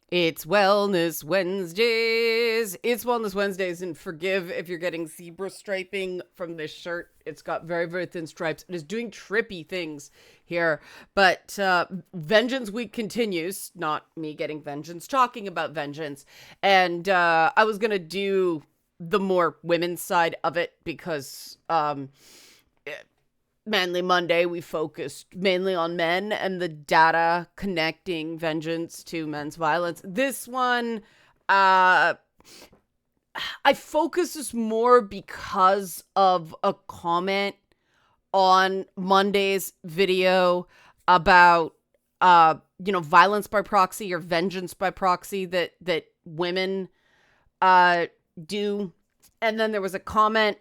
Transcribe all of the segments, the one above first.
It's Wellness Wednesdays. It's Wellness Wednesdays, and forgive if you're getting zebra striping from this shirt. It's got very, very thin stripes. It is doing trippy things here. But Vengeance Week continues. Not me getting vengeance, talking about vengeance. And I was going to do the more women's side of it because Manly Monday, we focused mainly on men and the data connecting vengeance to men's violence. This one, I focus this more because of a comment on Monday's video about, violence by proxy or vengeance by proxy that women do. And then there was a comment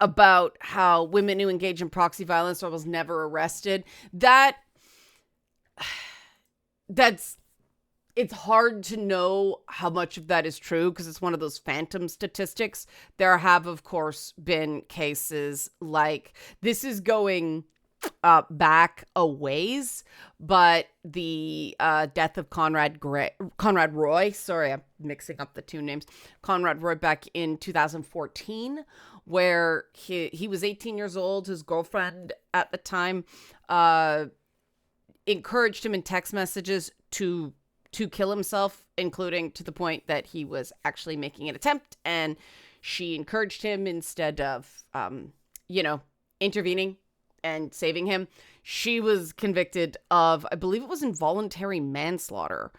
about how women who engage in proxy violence are almost never arrested. That's it's hard to know how much of that is true because it's one of those phantom statistics. There have, of course, been cases like this is going back a ways, but the death of Conrad Roy, sorry, I'm mixing up the two names, Conrad Roy back in 2014, where he was 18 years old. His girlfriend at the time encouraged him in text messages to kill himself, including to the point that he was actually making an attempt, and she encouraged him instead of, intervening and saving him. She was convicted of, I believe it was involuntary manslaughter.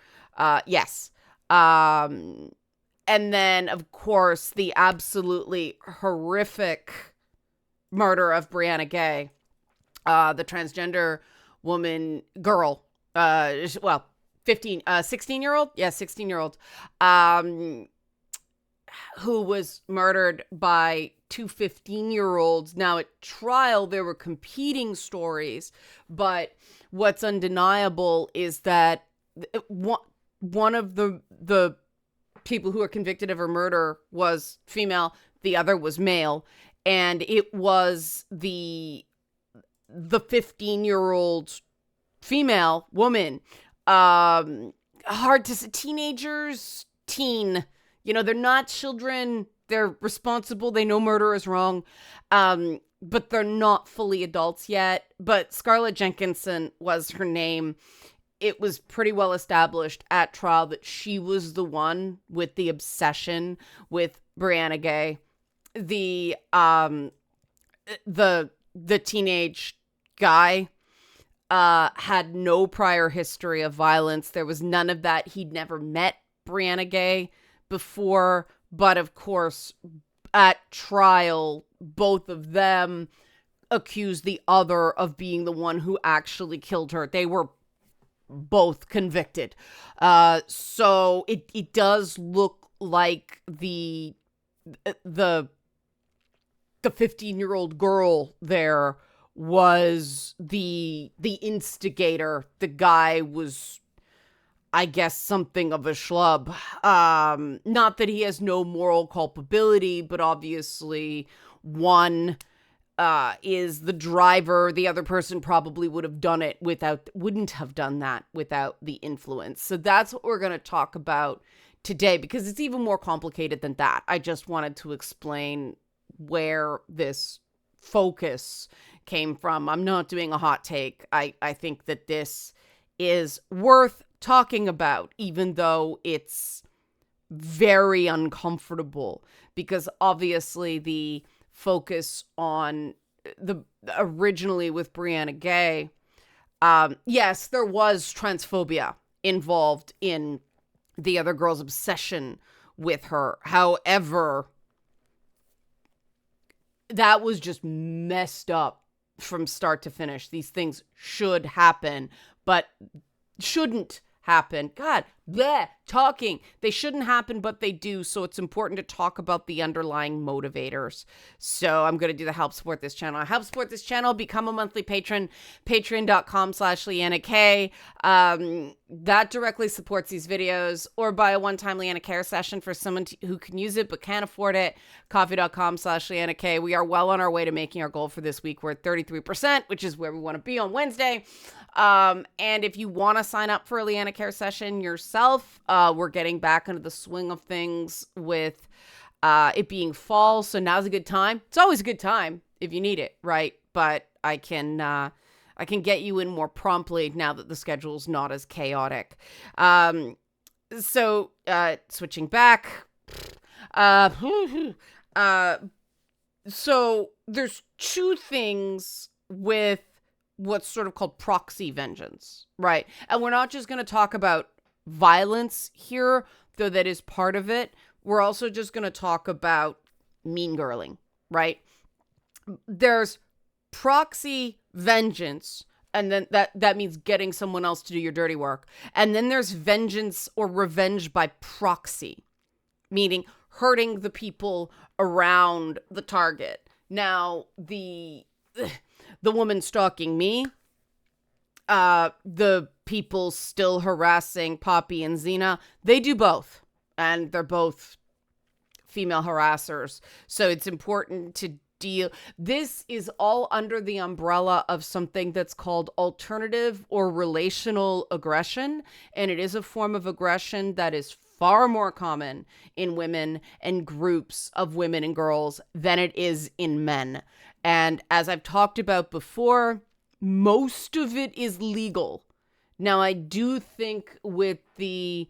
Yes. And then, of course, the absolutely horrific murder of Brianna Gay, the transgender girl, 16-year-old? Yeah, 16-year-old, who was murdered by two 15-year-olds. Now, at trial, there were competing stories, but what's undeniable is that one of the people who are convicted of her murder was female, the other was male, and it was the 15-year-old female woman, hard to say, teen, they're not children, they're responsible, they know murder is wrong, but they're not fully adults yet. But Scarlett Jenkinson was her name. It was pretty well established at trial that she was the one with the obsession with Brianna Gay. The teenage guy had no prior history of violence. There was none of that. He'd never met Brianna Gay before, but of course, at trial, both of them accused the other of being the one who actually killed her. They were both convicted. So it does look like the 15-year-old girl there was the instigator. The guy was, I guess, something of a schlub. Not that he has no moral culpability, but obviously one is the driver. The other person probably wouldn't have done that without the influence. So that's what we're going to talk about today, because it's even more complicated than that. I just wanted to explain where this focus came from. I'm not doing a hot take. I think that this is worth talking about, even though it's very uncomfortable, because obviously the focus on originally with Brianna Gay, yes, there was transphobia involved in the other girl's obsession with her. However, that was just messed up from start to finish. These things should happen, but shouldn't happen. God, bleh, talking. They shouldn't happen, but they do. So it's important to talk about the underlying motivators. So I'm going to do the help support this channel. Help support this channel. Become a monthly patron. Patreon.com/Leanna K. That directly supports these videos, or buy a one-time Leanna Care session for someone who can use it but can't afford it. Coffee.com/Leanna K. We are well on our way to making our goal for this week. We're at 33%, which is where we want to be on Wednesday. And if you want to sign up for a Leanna Care session yourself, we're getting back into the swing of things with it being fall. So now's a good time. It's always a good time if you need it, right? But I can get you in more promptly now that the schedule's not as chaotic. So switching back. So there's two things with what's sort of called proxy vengeance, right? And we're not just going to talk about violence here, though that is part of it. We're also just going to talk about mean girling, right? There's proxy vengeance, and then that means getting someone else to do your dirty work. And then there's vengeance or revenge by proxy, meaning hurting the people around the target. Now, the woman stalking me, the people still harassing Poppy and Xena, they do both. And they're both female harassers. So it's important to deal. This is all under the umbrella of something that's called alternative or relational aggression. And it is a form of aggression that is far more common in women and groups of women and girls than it is in men. And as I've talked about before, most of it is legal. Now, I do think with the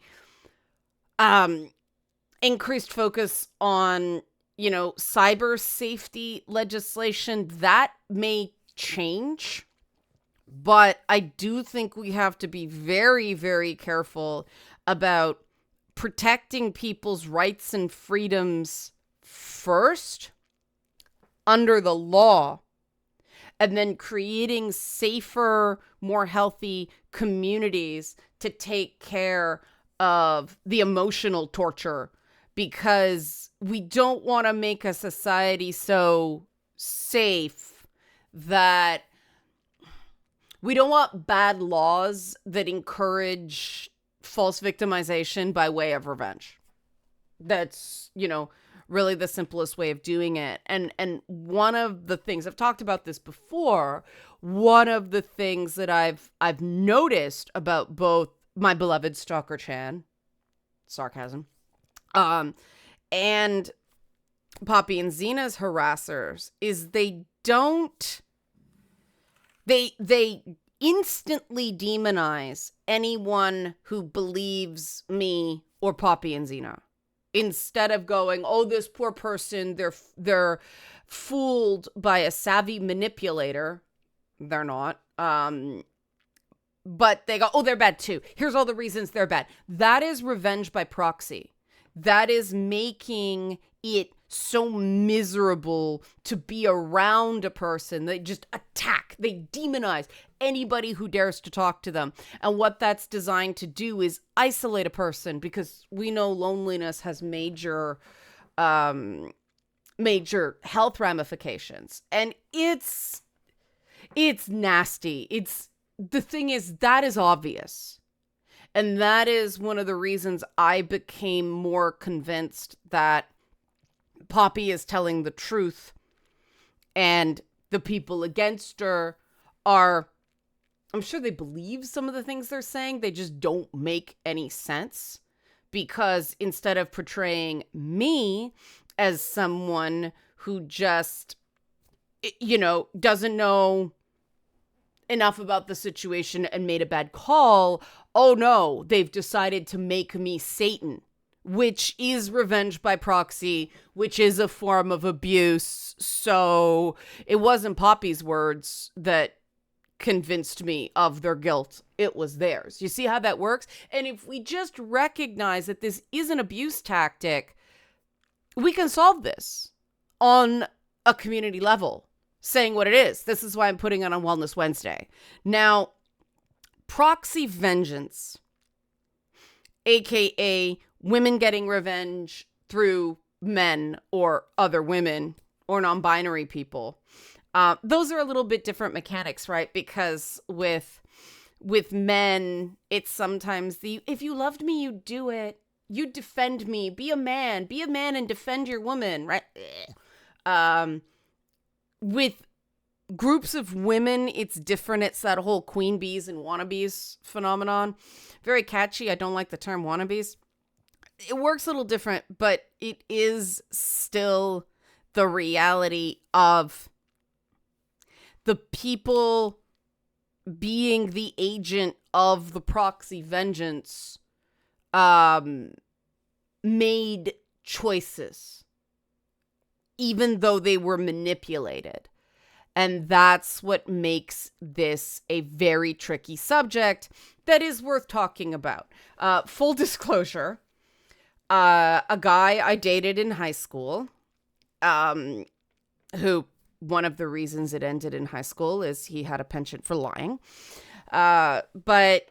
increased focus on, cyber safety legislation, that may change. But I do think we have to be very, very careful about protecting people's rights and freedoms first under the law, and then creating safer, more healthy communities to take care of the emotional torture, because we don't want to make a society so safe that we don't want bad laws that encourage false victimization by way of revenge. That's, really the simplest way of doing it. And one of the things, I've talked about this before, one of the things that I've noticed about both my beloved Stalker Chan, sarcasm, and Poppy and Xena's harassers is they instantly demonize anyone who believes me or Poppy and Xena. Instead of going, oh, this poor person, they're fooled by a savvy manipulator. They're not. But they go, oh, they're bad too. Here's all the reasons they're bad. That is revenge by proxy. That is making it so miserable to be around a person. They just attack. They demonize anybody who dares to talk to them. And what that's designed to do is isolate a person, because we know loneliness has major health ramifications. And it's nasty. The thing is, that is obvious. And that is one of the reasons I became more convinced that Poppy is telling the truth, and the people against her are, I'm sure they believe some of the things they're saying, they just don't make any sense, because instead of portraying me as someone who just, doesn't know enough about the situation and made a bad call, oh no, they've decided to make me Satan, which is revenge by proxy, which is a form of abuse. So it wasn't Poppy's words that convinced me of their guilt. It was theirs. You see how that works? And if we just recognize that this is an abuse tactic, we can solve this on a community level, saying what it is. This is why I'm putting it on Wellness Wednesday. Now, proxy vengeance, aka women getting revenge through men or other women or non-binary people. Those are a little bit different mechanics, right? Because with men, it's sometimes if you loved me, you'd do it. You'd defend me. Be a man and defend your woman, right? With groups of women, it's different. It's that whole queen bees and wannabes phenomenon. Very catchy. I don't like the term wannabes. It works a little different, but it is still the reality of the people being the agent of the proxy vengeance made choices, even though they were manipulated. And that's what makes this a very tricky subject that is worth talking about. Full disclosure, a guy I dated in high school, who one of the reasons it ended in high school is he had a penchant for lying. But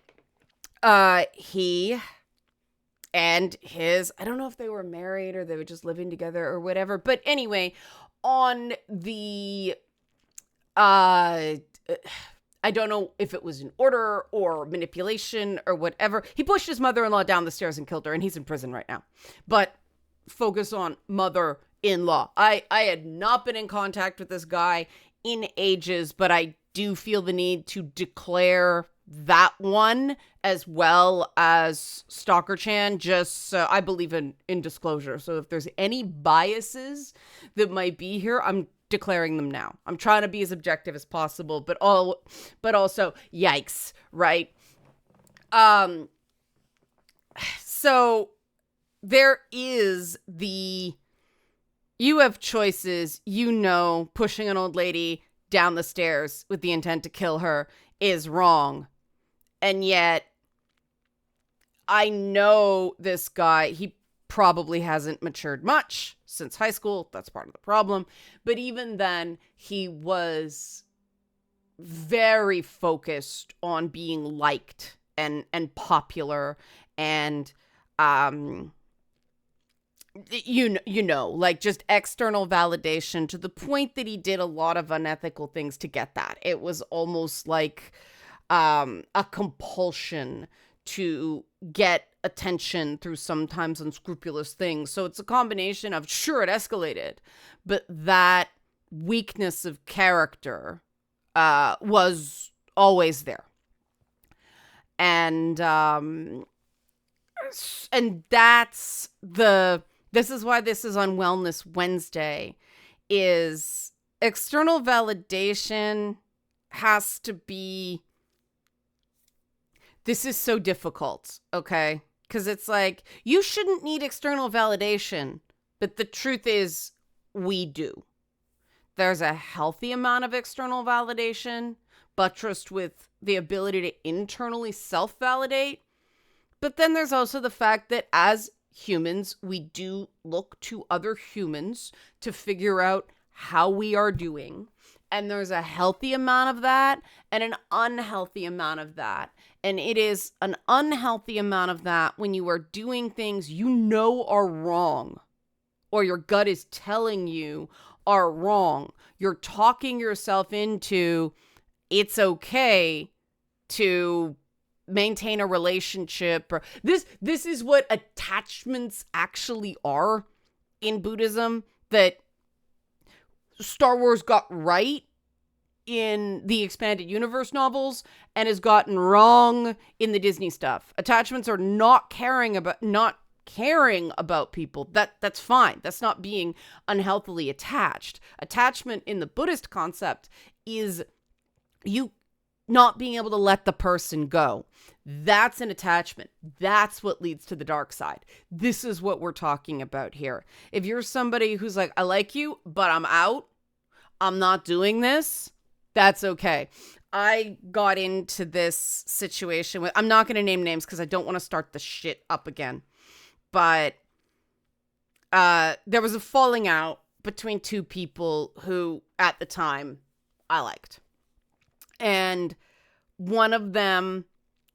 he and his, I don't know if they were married or they were just living together or whatever. But anyway, on the I don't know if it was an order or manipulation or whatever. He pushed his mother-in-law down the stairs and killed her, and he's in prison right now. But focus on mother-in-law. I had not been in contact with this guy in ages, but I do feel the need to declare that one as well as Stalker Chan. Just I believe in disclosure. So if there's any biases that might be here, I'm declaring them now. I'm trying to be as objective as possible, but also yikes, right? So there is you have choices, pushing an old lady down the stairs with the intent to kill her is wrong. And yet I know this guy, he probably hasn't matured much since high school. That's part of the problem. But even then, he was very focused on being liked and popular and like just external validation, to the point that he did a lot of unethical things to get that. It was almost like a compulsion to get attention through sometimes unscrupulous things. So it's a combination of, sure, it escalated, but that weakness of character was always there. And this is why this is on Wellness Wednesday, is external validation has to be, this is so difficult, okay? Because it's like, you shouldn't need external validation, but the truth is, we do. There's a healthy amount of external validation, buttressed with the ability to internally self-validate. But then there's also the fact that as humans, we do look to other humans to figure out how we are doing. And there's a healthy amount of that and an unhealthy amount of that. And it is an unhealthy amount of that when you are doing things are wrong, or your gut is telling you are wrong. You're talking yourself into, it's okay to maintain a relationship. Or this is what attachments actually are in Buddhism, that Star Wars got right in the expanded universe novels and has gotten wrong in the Disney stuff. Attachments are not caring about people. That's fine. That's not being unhealthily attached. Attachment in the Buddhist concept is you not being able to let the person go. That's an attachment. That's what leads to the dark side. This is what we're talking about here. If you're somebody who's like, I like you, but I'm out, I'm not doing this, that's okay. I got into this situation with, I'm not going to name names because I don't want to start the shit up again. But there was a falling out between two people who, at the time, I liked. And one of them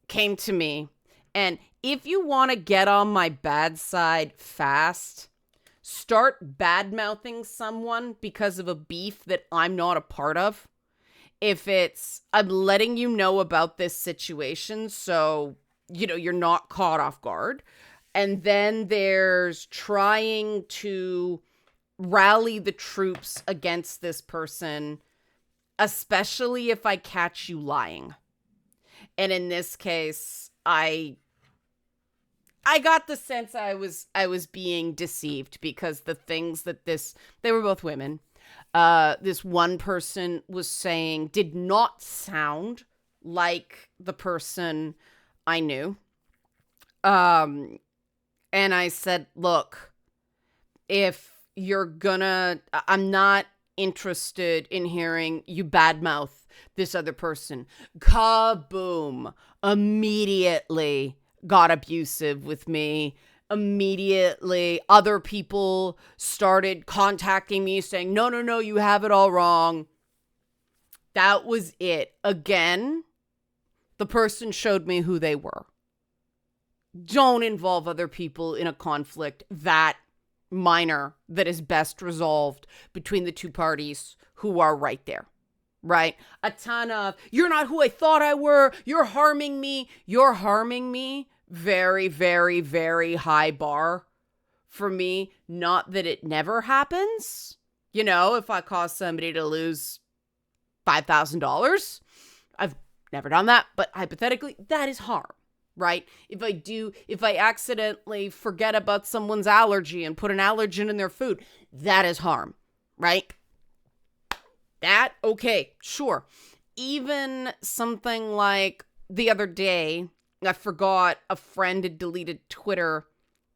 came to me, and if you want to get on my bad side fast, start bad-mouthing someone because of a beef that I'm not a part of. If it's, I'm letting you know about this situation so, you're not caught off guard. And then there's trying to rally the troops against this person especially if I catch you lying. And in this case, I got the sense I was being deceived, because the things that they were both women. This one person was saying did not sound like the person I knew. And I said, look, if you're gonna, I'm not interested in hearing you badmouth this other person. Kaboom. Immediately got abusive with me. Immediately, other people started contacting me saying, no, you have it all wrong. That was it. Again, the person showed me who they were. Don't involve other people in a conflict that minor, that is best resolved between the two parties who are right there. Right? A ton of, you're not who I thought I were. You're harming me. Very, very, very high bar for me. Not that it never happens. You know, if I cause somebody to lose $5,000, I've never done that, but hypothetically, that is harm, right? If I accidentally forget about someone's allergy and put an allergen in their food, that is harm, right? That, okay, sure. Even something like the other day, I forgot a friend had deleted Twitter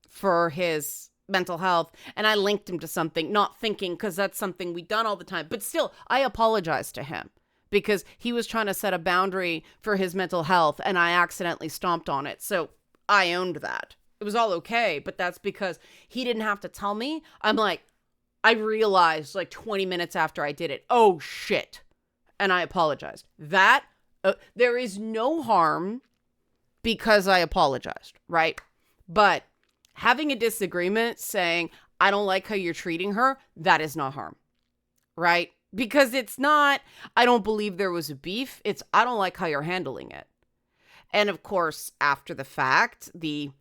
for his mental health, and I linked him to something, not thinking, because that's something we've done all the time. But still, I apologized to him because he was trying to set a boundary for his mental health, and I accidentally stomped on it. So I owned that. It was all okay, but that's because he didn't have to tell me. I'm like, I realized like 20 minutes after I did it, oh shit. And I apologized. That, there is no harm because I apologized, right? But having a disagreement saying, I don't like how you're treating her, that is not harm, right? Because it's not, I don't believe there was a beef. It's, I don't like how you're handling it. And of course, after the fact, the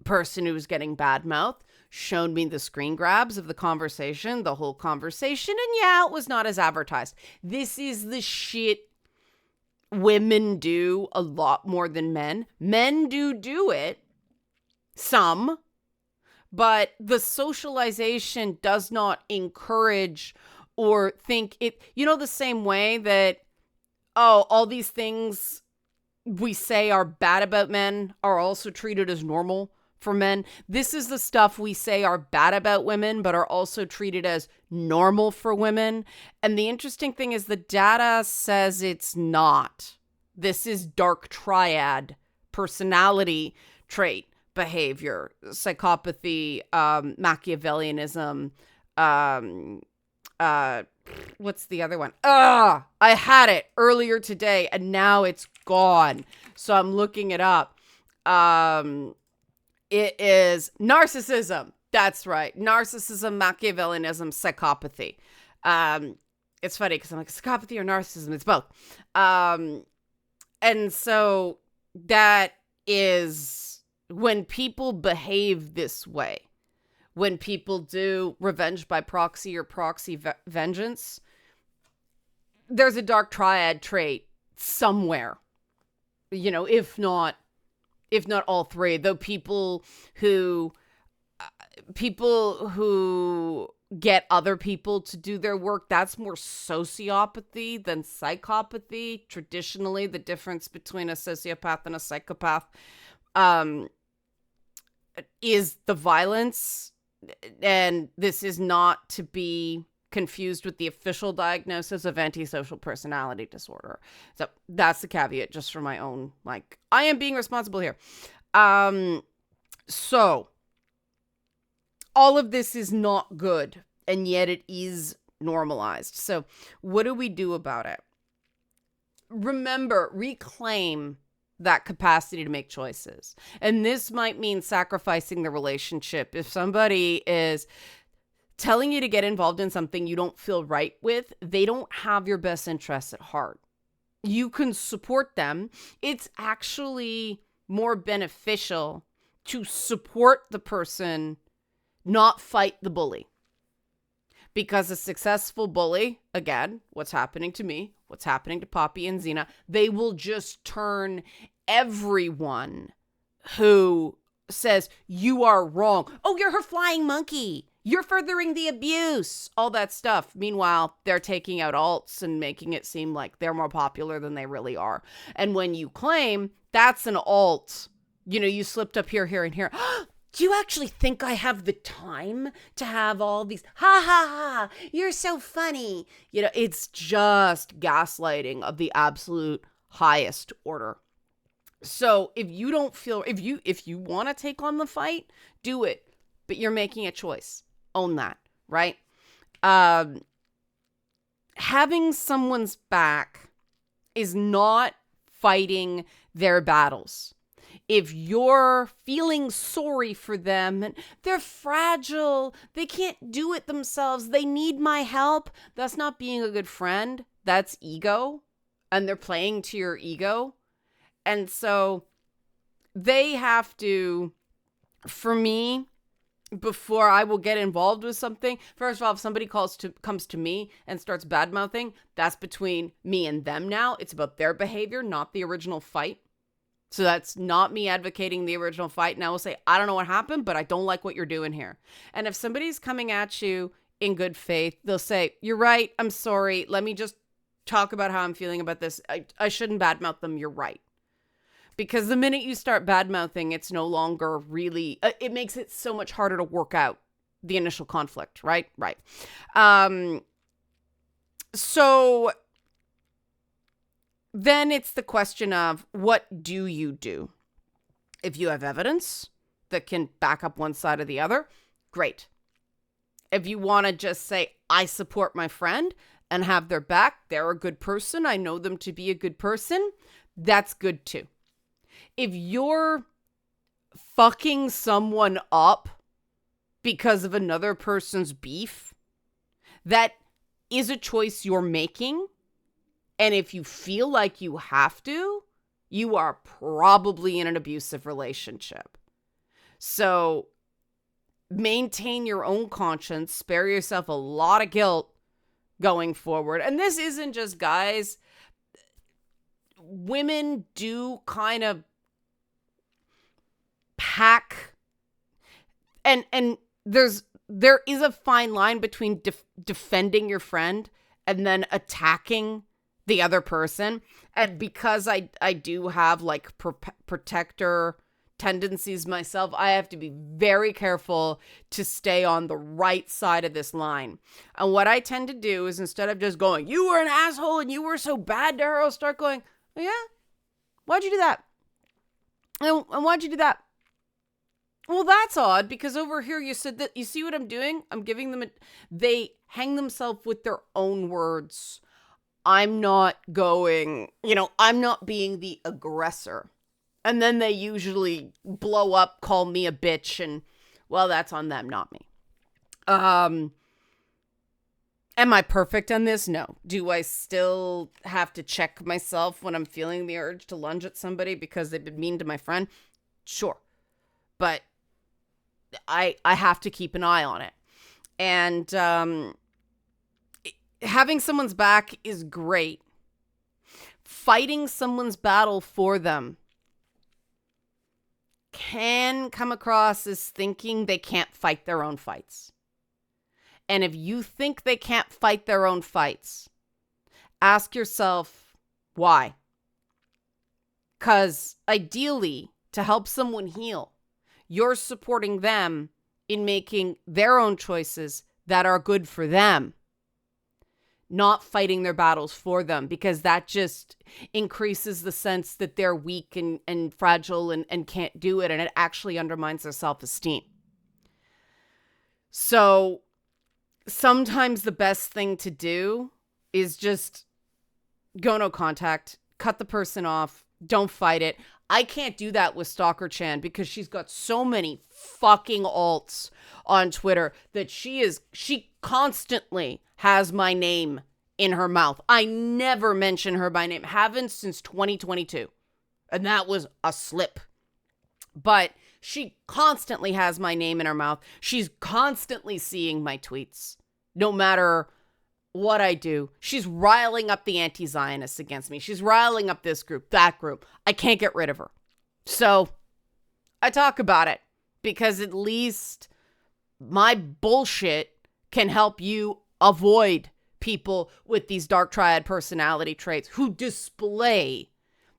person who was getting badmouthed showed me the screen grabs of the conversation, the whole conversation. And yeah, it was not as advertised. This is the shit women do a lot more than men. Men do it, some, but the socialization does not encourage or think it, you know, the same way that, oh, all these things we say are bad about men are also treated as normal for men. This is the stuff we say are bad about women, but are also treated as normal for women. And the interesting thing is the data says it's not. This is dark triad, personality trait, behavior, psychopathy, Machiavellianism, what's the other one? I had it earlier today and now it's gone. So I'm looking it up. It is narcissism. That's right. Narcissism, Machiavellianism, psychopathy. It's funny because I'm like, psychopathy or narcissism? It's both. And so that is when people behave this way, when people do revenge by proxy or proxy vengeance, there's a dark triad trait somewhere, you know, if not all three, though people who get other people to do their work, that's more sociopathy than psychopathy. Traditionally, the difference between a sociopath and a psychopath is the violence. And this is not to be confused with the official diagnosis of antisocial personality disorder. So that's the caveat, just for my own, like, I am being responsible here. So all of this is not good, and yet it is normalized. So what do we do about it? Remember, reclaim that capacity to make choices. And this might mean sacrificing the relationship. If somebody is telling you to get involved in something you don't feel right with, they don't have your best interests at heart. You can support them. It's actually more beneficial to support the person, not fight the bully. Because a successful bully, again, what's happening to me, what's happening to Poppy and Xena, they will just turn everyone who says, you are wrong. Oh, you're her flying monkey. You're furthering the abuse. All that stuff. Meanwhile, they're taking out alts and making it seem like they're more popular than they really are. And when you claim that's an alt, you slipped up here, and here. Do you actually think I have the time to have all these, ha ha ha, you're so funny. It's just gaslighting of the absolute highest order. So if you don't feel, if you want to take on the fight, do it. But you're making a choice. Own that, right? Having someone's back is not fighting their battles. If you're feeling sorry for them and they're fragile, they can't do it themselves, they need my help, that's not being a good friend. That's ego. And they're playing to your ego. And so they have to, for me, before I will get involved with something, first of all, if somebody comes to me and starts bad-mouthing, that's between me and them now. It's about their behavior, not the original fight. So that's not me advocating the original fight. And I will say, I don't know what happened, but I don't like what you're doing here. And if somebody's coming at you in good faith, they'll say, you're right, I'm sorry. Let me just talk about how I'm feeling about this. I shouldn't badmouth them. You're right. Because the minute you start badmouthing, it's no longer really, it makes it so much harder to work out the initial conflict, right? Right. So then it's the question of, what do you do? If you have evidence that can back up one side or the other, great. If you want to just say, I support my friend and have their back, they're a good person, I know them to be a good person, that's good too. If you're fucking someone up because of another person's beef, that is a choice you're making. And if you feel like you have to, you are probably in an abusive relationship. So maintain your own conscience, spare yourself a lot of guilt going forward. And this isn't just guys. Women do kind of pack, and there is a fine line between defending your friend and then attacking the other person. And because I do have like protector tendencies myself, I have to be very careful to stay on the right side of this line. And what I tend to do is, instead of just going, you were an asshole and you were so bad to her, I'll start going, oh, yeah? Why'd you do that? And why'd you do that? Well, that's odd, because over here you said that, you see what I'm doing? I'm giving them they hang themselves with their own words. I'm not going, I'm not being the aggressor. And then they usually blow up, call me a bitch, and, well, that's on them, not me. Am I perfect on this? No. Do I still have to check myself when I'm feeling the urge to lunge at somebody because they've been mean to my friend? Sure. But I have to keep an eye on it. And having someone's back is great. Fighting someone's battle for them can come across as thinking they can't fight their own fights. And if you think they can't fight their own fights, ask yourself why. Because ideally, to help someone heal, you're supporting them in making their own choices that are good for them, not fighting their battles for them, because that just increases the sense that they're weak and fragile and can't do it, and it actually undermines their self-esteem. So sometimes the best thing to do is just go no contact, cut the person off, don't fight it. I can't do that with Stalker Chan because she's got so many fucking alts on Twitter that she constantly has my name in her mouth. I never mention her by name. Haven't since 2022. And that was a slip. But she constantly has my name in her mouth. She's constantly seeing my tweets. no matter what I do. She's riling up the anti-Zionists against me. She's riling up this group, that group. I can't get rid of her. So I talk about it because at least my bullshit can help you avoid people with these dark triad personality traits who display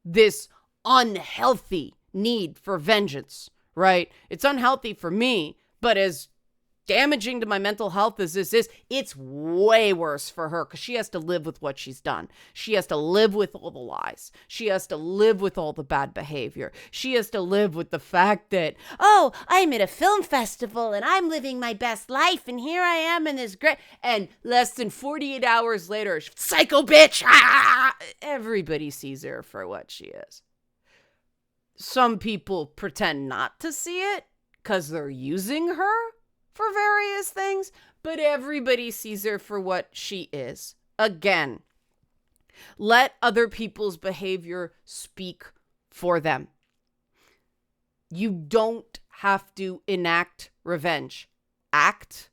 this unhealthy need for vengeance, right? It's unhealthy for me, but as damaging to my mental health as this is, it's way worse for her because she has to live with what she's done. She has to live with all the lies. She has to live with all the bad behavior. She has to live with the fact that, oh, I'm at a film festival and I'm living my best life and here I am in this great, and less than 48 hours later, psycho bitch, everybody sees her for what she is. Some people pretend not to see it because they're using her for various things, but everybody sees her for what she is. Again, let other people's behavior speak for them. You don't have to enact revenge. Act,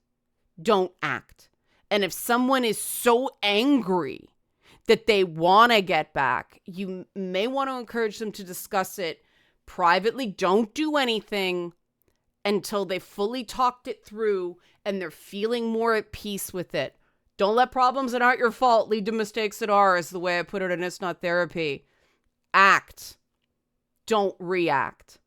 don't act. And if someone is so angry that they want to get back, you may want to encourage them to discuss it privately. Don't do anything until they fully talked it through and they're feeling more at peace with it. Don't let problems that aren't your fault lead to mistakes that are, is the way I put it in It's Not Therapy. Act. Don't react.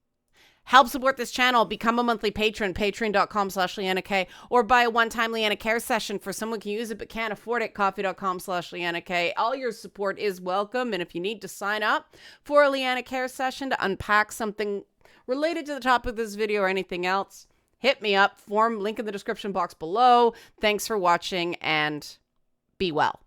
Help support this channel. Become a monthly patron, patreon.com/LeannaK, or buy a one-time Leanna Care session for someone who can use it but can't afford it, coffee.com/LeannaK. All your support is welcome, and if you need to sign up for a Leanna Care session to unpack something related to the topic of this video or anything else, hit me up. Form link in the description box below. Thanks for watching and be well.